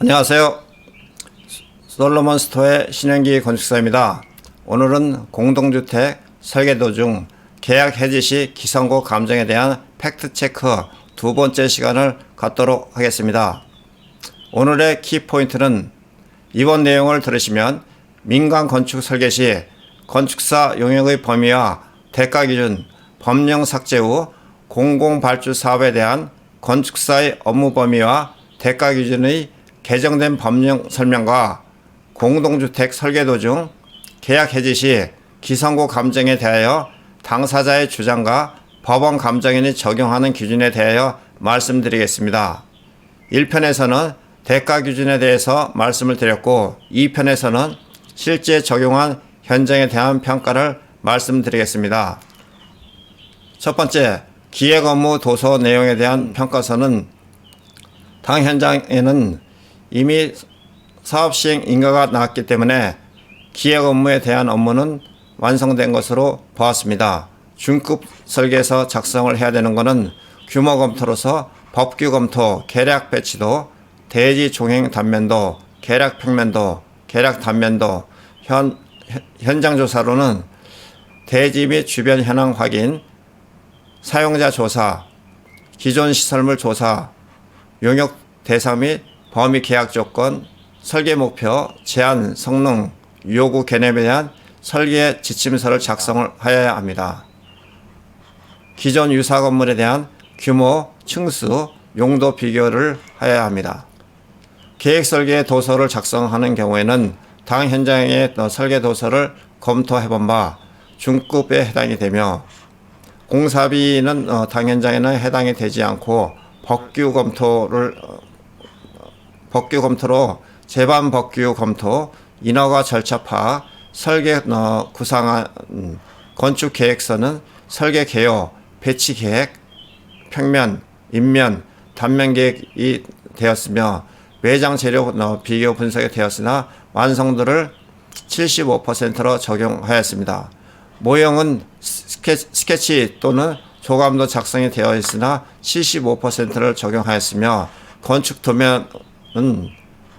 안녕하세요. 솔로몬 스토어의 신현기 건축사입니다. 오늘은 공동주택 설계 도중 계약 해지 시 기성고 감정에 대한 팩트체크 두 번째 시간을 갖도록 하겠습니다. 오늘의 키포인트는 이번 내용을 들으시면 민간 건축 설계 시 건축사 용역의 범위와 대가 기준, 법령 삭제 후 공공발주 사업에 대한 건축사의 업무 범위와 대가 기준의 개정된 법령 설명과 공동주택 설계 도중 계약 해지 시 기성고 감정에 대하여 당사자의 주장과 법원 감정인이 적용하는 기준에 대하여 말씀드리겠습니다. 1편에서는 대가 기준에 대해서 말씀을 드렸고 2편에서는 실제 적용한 현장에 대한 평가를 말씀드리겠습니다. 첫 번째, 기획 업무 도서 내용에 대한 평가서는 당 현장에는 이미 사업 시행 인가가 나왔기 때문에 기획 업무에 대한 업무는 완성된 것으로 보았습니다. 중급 설계에서 작성을 해야 되는 것은 규모 검토로서 법규 검토, 계략 배치도, 대지 종행 단면도, 계략 평면도, 계략 단면도, 현장 조사로는 대지 및 주변 현황 확인, 사용자 조사, 기존 시설물 조사, 용역 대상 및 범위 계약 조건, 설계 목표, 제한, 성능, 요구 개념에 대한 설계 지침서를 작성을 하여야 합니다. 기존 유사 건물에 대한 규모, 층수, 용도 비교를 하여야 합니다. 계획 설계 도서를 작성하는 경우에는 당 현장의 설계 도서를 검토해본 바 중급에 해당이 되며 공사비는 당 현장에는 해당이 되지 않고 법규 검토로 제반 법규 검토, 인허가 절차 파악, 설계 구상안, 건축 계획서는 설계 개요, 배치 계획, 평면, 인면, 단면 계획이 되었으며 매장 재료 비교 분석이 되었으나 완성도를 75%로 적용하였습니다. 모형은 스케치 또는 조감도 작성이 되어 있으나 75%를 적용하였으며 건축 도면은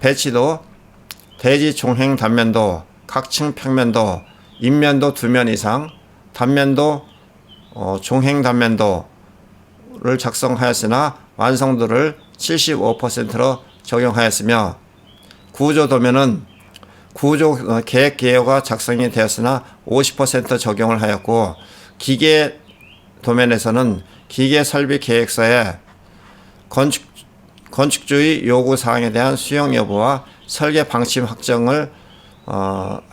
배치도, 대지 종행 단면도, 각층 평면도, 인면도 2면 이상, 단면도, 종행 단면도를 작성하였으나 완성도를 75%로 적용하였으며 구조 도면은 구조 계획 개요가 작성이 되었으나 50% 적용을 하였고 기계 도면에서는 기계 설비 계획서에 건축주의 요구 사항에 대한 수용 여부와 설계 방침 확정을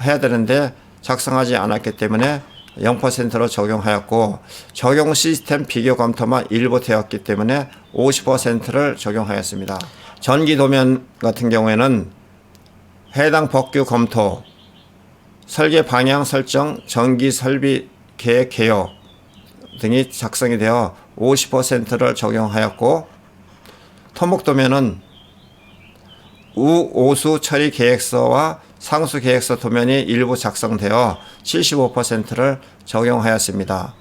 해야 되는데 작성하지 않았기 때문에 0%로 적용하였고 적용 시스템 비교 검토만 일부 되었기 때문에 50%를 적용하였습니다. 전기 도면 같은 경우에는 해당 법규 검토, 설계 방향 설정, 전기 설비 계획 개요 등이 작성이 되어 50%를 적용하였고 토목 도면은 오수 처리 계획서와 상수 계획서 도면이 일부 작성되어 75%를 적용하였습니다.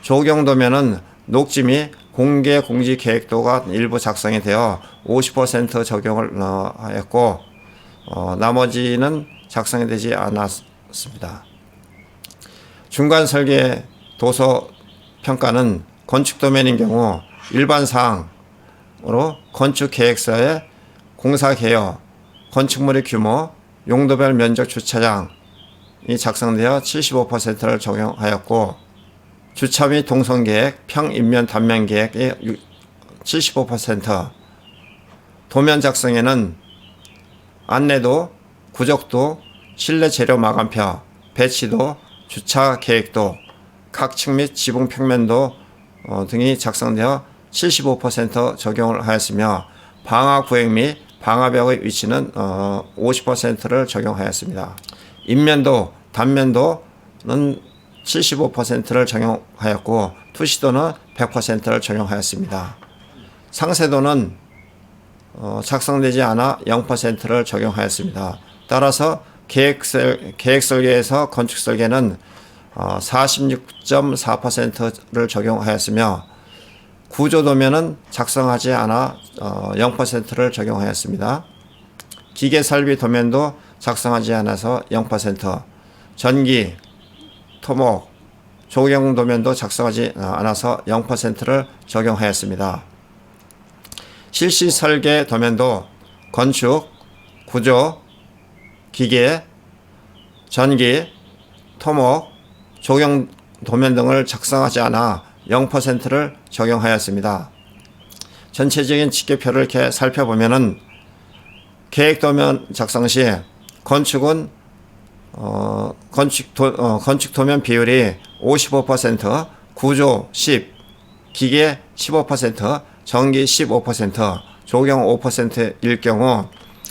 조경 도면은 녹지 및 공개 공지 계획도가 일부 작성이 되어 50% 적용을 하였고 나머지는 작성이 되지 않았습니다. 중간 설계 도서 평가는 건축 도면인 경우 일반 사항으로 건축 계획서에 공사 개요, 건축물의 규모, 용도별 면적 주차장이 작성되어 75%를 적용하였고 주차 및 동선 계획, 평, 인면, 단면 계획이 75%, 도면 작성에는 안내도, 구적도, 실내 재료 마감표, 배치도, 주차 계획도, 각층 및 지붕 평면도 등이 작성되어 75% 적용을 하였으며 방화 구획 및 방화벽의 위치는 50%를 적용하였습니다. 인면도, 단면도는 75%를 적용하였고 투시도는 100%를 적용하였습니다. 상세도는 작성되지 않아 0%를 적용하였습니다. 따라서 계획 설계에서 건축 설계는 46.4%를 적용하였으며 구조도면은 작성하지 않아 0%를 적용하였습니다. 기계 설비 도면도 작성하지 않아서 0%, 전기, 토목, 조경 도면도 작성하지 않아서 0%를 적용하였습니다. 실시 설계 도면도 건축, 구조, 기계, 전기, 토목, 조경 도면 등을 작성하지 않아 0%를 적용하였습니다. 전체적인 직계표를 이렇게 살펴보면은 계획 도면 작성 시 건축은 건축 도면 비율이 55%, 구조 10, 기계 15%, 전기 15%, 조경 5%일 경우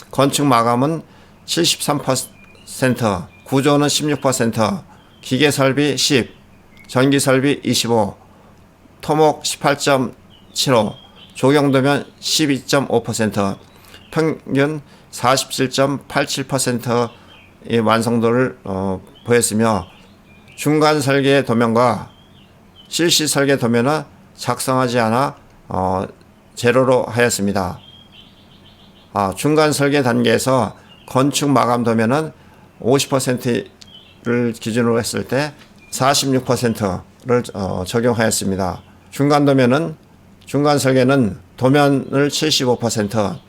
건축 마감은 73%, 구조는 16%, 기계 설비 10, 전기 설비 25, 토목 18.75, 조경 도면 12.5%, 평균 47.87%의 완성도를 보였으며 중간 설계 도면과 실시 설계 도면은 작성하지 않아 제로로 하였습니다. 중간 설계 단계에서 건축 마감 도면은 50%를 기준으로 했을 때 46%를 적용하였습니다. 중간 설계는 도면을 75%,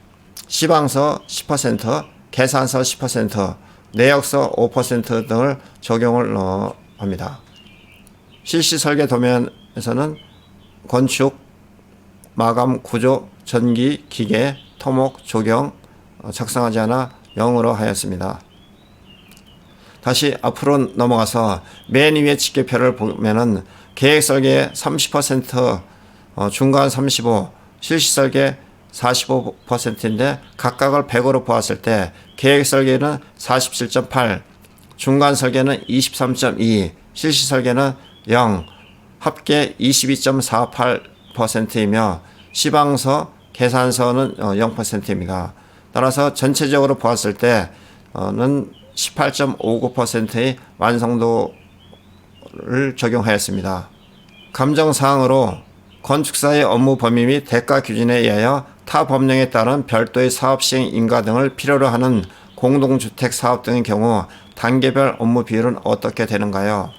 시방서 10%, 계산서 10%, 내역서 5% 등을 적용을 합니다. 실시 설계 도면에서는 건축, 마감, 구조, 전기, 기계, 토목, 조경 작성하지 않아 0으로 하였습니다. 다시 앞으로 넘어가서 맨 위에 직계표를 보면은 계획 설계 30%, 중간 35, 실시 설계 45%인데 각각을 100으로 보았을 때 계획 설계는 47.8, 중간 설계는 23.2, 실시 설계는 0, 합계 22.48%이며 시방서, 계산서는 0%입니다. 따라서 전체적으로 보았을 때는 18.59%의 완성도를 적용하였습니다. 감정사항으로 건축사의 업무 범위 및 대가 기준에 의하여 타 법령에 따른 별도의 사업 시행 인가 등을 필요로 하는 공동주택 사업 등의 경우 단계별 업무 비율은 어떻게 되는가요?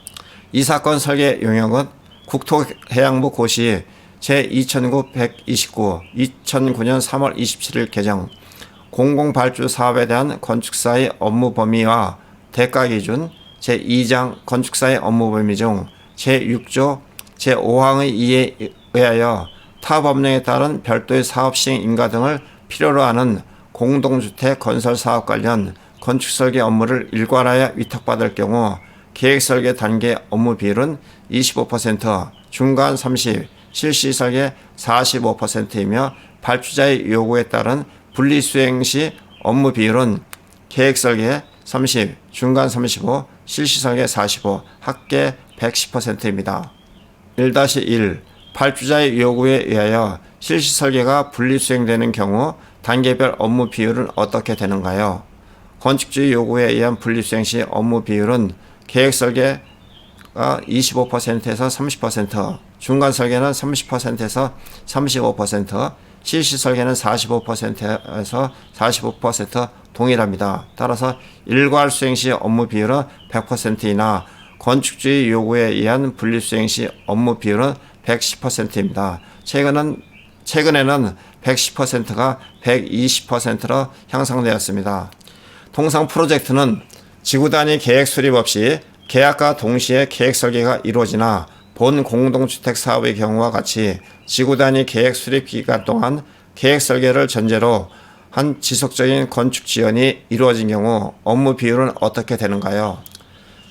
이 사건 설계 용역은 국토해양부 고시 제2009-129, 2009년 3월 27일 개정, 공공발주 사업에 대한 건축사의 업무 범위와 대가 기준 제2장 건축사의 업무 범위 중 제6조 제5항의 2에 의하여 타 법령에 따른 별도의 사업 시행 인가 등을 필요로 하는 공동주택 건설 사업 관련 건축 설계 업무를 일괄하여 위탁받을 경우 계획 설계 단계 업무 비율은 25%, 중간 30, 실시 설계 45%이며 발주자의 요구에 따른 분리수행 시 업무 비율은 계획 설계 30, 중간 35, 실시 설계 45, 합계 110%입니다. 1-1. 발주자의 요구에 의하여 실시 설계가 분리수행되는 경우 단계별 업무 비율은 어떻게 되는가요? 건축주의 요구에 의한 분리수행 시 업무 비율은 계획 설계가 25%에서 30%, 중간 설계는 30%에서 35%, 실시 설계는 45%에서 45% 동일합니다. 따라서 일괄 수행 시 업무 비율은 100%이나 건축주의 요구에 의한 분리수행 시 업무 비율은 110%입니다. 최근에는 110%가 120%로 향상되었습니다. 통상 프로젝트는 지구 단위 계획 수립 없이 계약과 동시에 계획 설계가 이루어지나 본 공동주택 사업의 경우와 같이 지구 단위 계획 수립 기간 동안 계획 설계를 전제로 한 지속적인 건축 지연이 이루어진 경우 업무 비율은 어떻게 되는가요?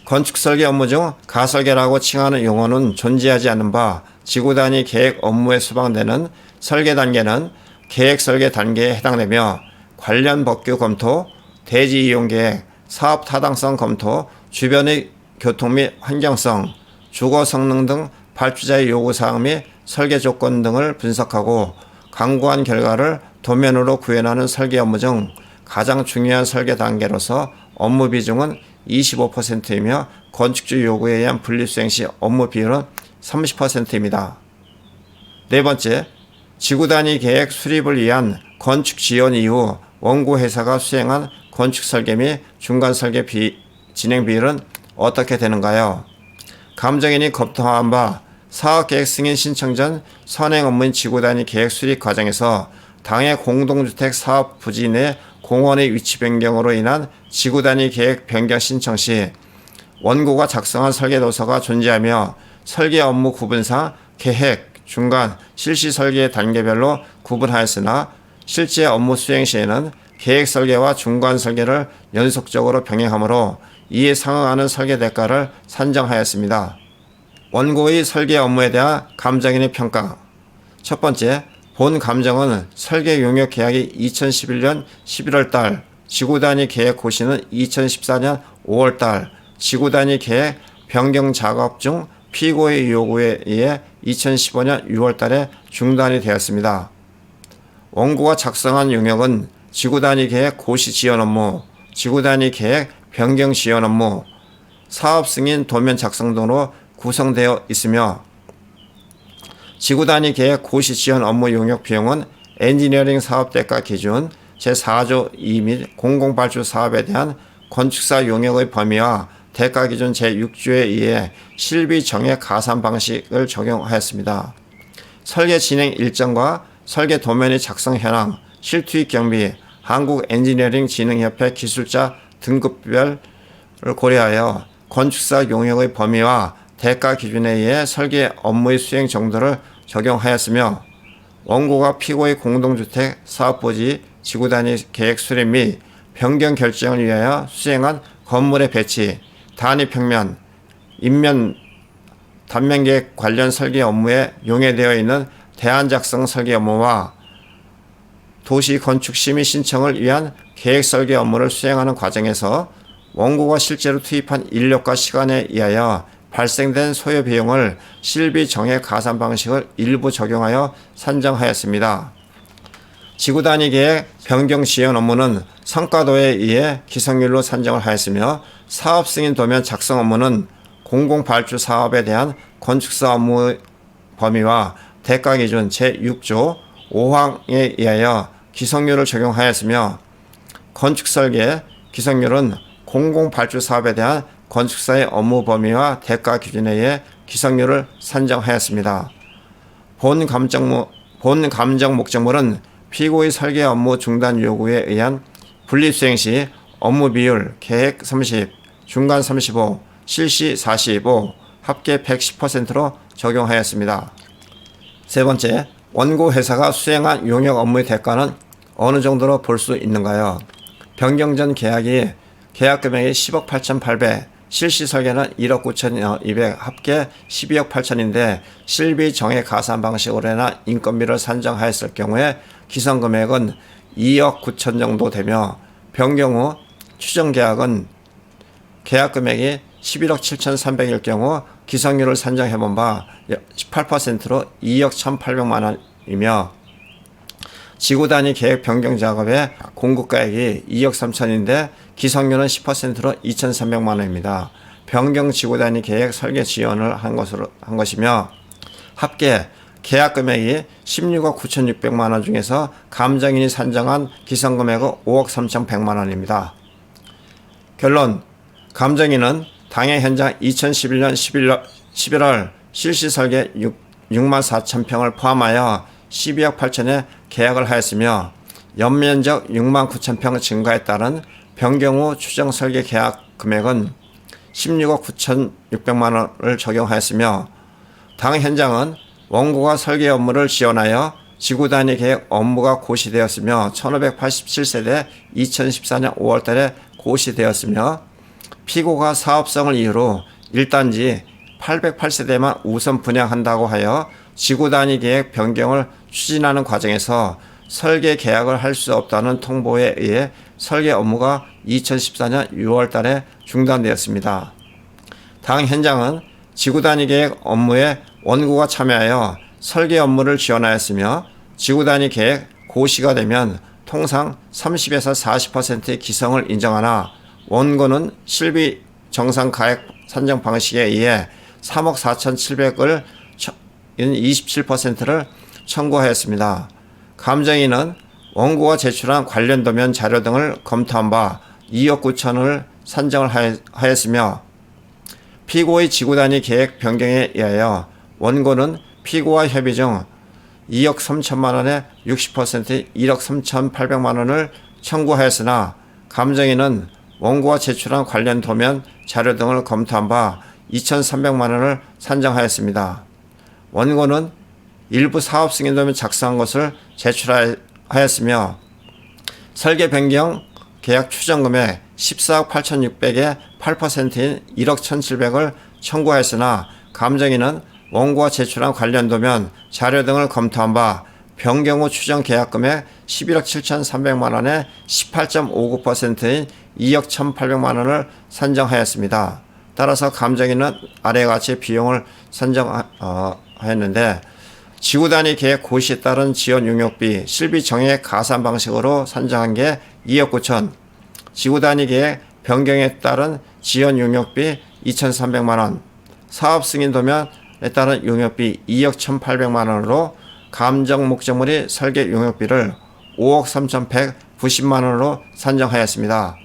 건축 설계 업무 중 가설계라고 칭하는 용어는 존재하지 않는 바 지구 단위 계획 업무에 수반되는 설계 단계는 계획 설계 단계에 해당되며 관련 법규 검토, 대지 이용 계획, 사업 타당성 검토, 주변의 교통 및 환경성, 주거 성능 등 발주자의 요구사항 및 설계 조건 등을 분석하고 강구한 결과를 도면으로 구현하는 설계 업무 중 가장 중요한 설계 단계로서 업무 비중은 25%이며 건축주 요구에 의한 분리수행 시 업무 비율은 30%입니다. 네 번째, 지구 단위 계획 수립을 위한 건축 지연 이후 원고 회사가 수행한 건축 설계 및 중간 설계 진행 비율은 어떻게 되는가요? 감정인이 검토한 바 사업계획 승인 신청 전 선행 업무인 지구단위 계획 수립 과정에서 당해 공동주택 사업 부지 내 공원의 위치 변경으로 인한 지구단위 계획 변경 신청 시 원고가 작성한 설계도서가 존재하며 설계 업무 구분상 계획, 중간, 실시 설계 단계별로 구분하였으나 실제 업무 수행 시에는 계획 설계와 중간 설계를 연속적으로 병행하므로 이에 상응하는 설계 대가를 산정하였습니다. 원고의 설계 업무에 대한 감정인의 평가. 첫 번째, 본 감정은 설계 용역 계약이 2011년 11월 달, 지구단위 계획 고시는 2014년 5월 달, 지구단위 계획 변경 작업 중 피고의 요구에 의해 2015년 6월 달에 중단이 되었습니다. 원고가 작성한 용역은 지구단위 계획 고시 지원 업무, 지구단위 계획 변경 지원 업무, 사업 승인 도면 작성 등으로 구성되어 있으며 지구단위 계획 고시 지원 업무 용역 비용은 엔지니어링 사업 대가 기준 제4조 2 및 공공발주 사업에 대한 건축사 용역의 범위와 대가 기준 제6조에 의해 실비 정액 가산 방식을 적용하였습니다. 설계 진행 일정과 설계 도면의 작성 현황, 실투입 경비, 한국 엔지니어링 진흥협회 기술자 등급별을 고려하여 건축사 용역의 범위와 대가 기준에 의해 설계 업무의 수행 정도를 적용하였으며 원고가 피고의 공동주택 사업부지 지구단위 계획 수립 및 변경 결정을 위하여 수행한 건물의 배치, 단위 평면, 인면, 단면 계획 관련 설계 업무에 용해되어 있는 대안 작성 설계 업무와 도시 건축 심의 신청을 위한 계획 설계 업무를 수행하는 과정에서 원고가 실제로 투입한 인력과 시간에 의하여 발생된 소요 비용을 실비 정액 가산 방식을 일부 적용하여 산정하였습니다. 지구단위 계획 변경 지원 업무는 성과도에 의해 기성률로 산정을 하였으며 사업 승인 도면 작성 업무는 공공발주 사업에 대한 건축사 업무 범위와 대가 기준 제6조 5항에 의하여 기성률을 적용하였으며 건축설계 기성률은 공공발주 사업에 대한 건축사의 업무 범위와 대가 기준에 의해 기성률을 산정하였습니다. 본 감정 목적물은 피고의 설계 업무 중단 요구에 의한 분립수행 시 업무 비율 계획 30, 중간 35, 실시 45, 합계 110%로 적용하였습니다. 세 번째, 원고 회사가 수행한 용역 업무의 대가는 어느 정도로 볼 수 있는가요? 변경 전 계약이 계약 금액이 10억 8,800, 실시 설계는 1억 9,200, 합계 12억 8천인데 실비 정액 가산 방식으로 인한 인건비를 산정하였을 경우에 기성 금액은 2억 9천 정도 되며 변경 후 추정 계약은 계약 금액이 11억 7,300일 경우 기성률을 산정해본 바 18%로 2억 1,800만 원이며 지구단위 계획 변경 작업의 공급가액이 2억 3천인데 기성률은 10%로 2,300만 원입니다. 변경 지구단위 계획 설계 지원을 한 것이며 합계 계약 금액이 16억 9,600만 원 중에서 감정인이 산정한 기성 금액은 5억 3,100만 원입니다. 결론, 감정인은 당해 현장 2011년 11월 실시 설계 6만 4천 평을 포함하여 12억 8천에 계약을 하였으며 연면적 6만 9천 평 증가에 따른 변경 후 추정 설계 계약 금액은 16억 9,600만 원을 적용하였으며 당 현장은 원고가 설계 업무를 지원하여 지구단위 계획 업무가 고시되었으며 1587세대 2014년 5월 달에 고시되었으며 피고가 사업성을 이유로 1단지 808세대만 우선 분양한다고 하여 지구단위 계획 변경을 추진하는 과정에서 설계 계약을 할 수 없다는 통보에 의해 설계 업무가 2014년 6월 달에 중단되었습니다. 당 현장은 지구단위 계획 업무에 원고가 참여하여 설계 업무를 지원하였으며 지구단위 계획 고시가 되면 통상 30에서 40%의 기성을 인정하나 원고는 실비 정상 가액 산정 방식에 의해 3억 4,700을 27%를 청구하였습니다. 감정인은 원고가 제출한 관련 도면 자료 등을 검토한 바 2억 9천을 산정을 하였으며 피고의 지구단위 계획 변경에 의하여 원고는 피고와 협의 중 2억 3천만 원의 60% 1억 3,800만 원을 청구하였으나 감정인은 원고가 제출한 관련 도면 자료 등을 검토한 바 2,300만 원을 산정하였습니다. 원고는 일부 사업 승인 도면 작성한 것을 제출하였으며 설계 변경 계약 추정 금액 14억 8,600의 8%인 1억 1,700을 청구하였으나 감정인은 원고가 제출한 관련 도면 자료 등을 검토한 바 변경 후 추정 계약 금액 11억 7,300만 원의 18.59%인 2억 1,800만 원을 산정하였습니다. 따라서 감정인은 아래와 같이 비용을 산정하였는데 지구단위 계획 고시에 따른 지원 용역비 실비 정액 가산 방식으로 산정한 게 2억 9천, 지구단위 계획 변경에 따른 지원 용역비 2,300만 원, 사업 승인 도면에 따른 용역비 2억 1,800만 원으로 감정 목적물이 설계 용역비를 5억 3,190만 원으로 산정하였습니다.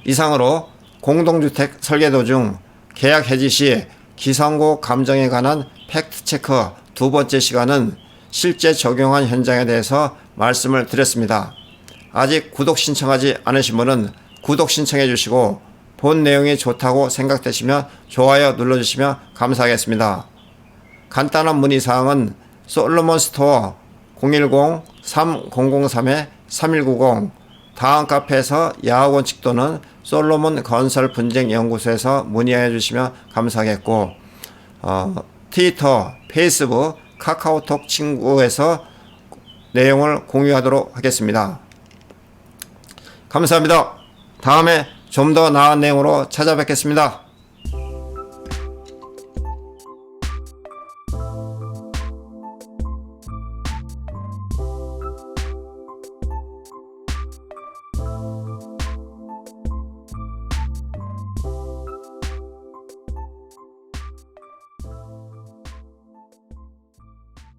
이상으로 공동주택 설계 도중 계약 해지 시 기성고 감정에 관한 팩트체크 두 번째 시간은 실제 적용한 현장에 대해서 말씀을 드렸습니다. 아직 구독 신청하지 않으신 분은 구독 신청해 주시고 본 내용이 좋다고 생각되시면 좋아요 눌러주시면 감사하겠습니다. 간단한 문의사항은 솔로몬 스토어 010-3003-3190 다음 카페에서 야학원칙 또는 솔로몬 건설 분쟁 연구소에서 문의해 주시면 감사하겠고 트위터, 페이스북, 카카오톡 친구에서 내용을 공유하도록 하겠습니다. 감사합니다. 다음에 좀 더 나은 내용으로 찾아뵙겠습니다.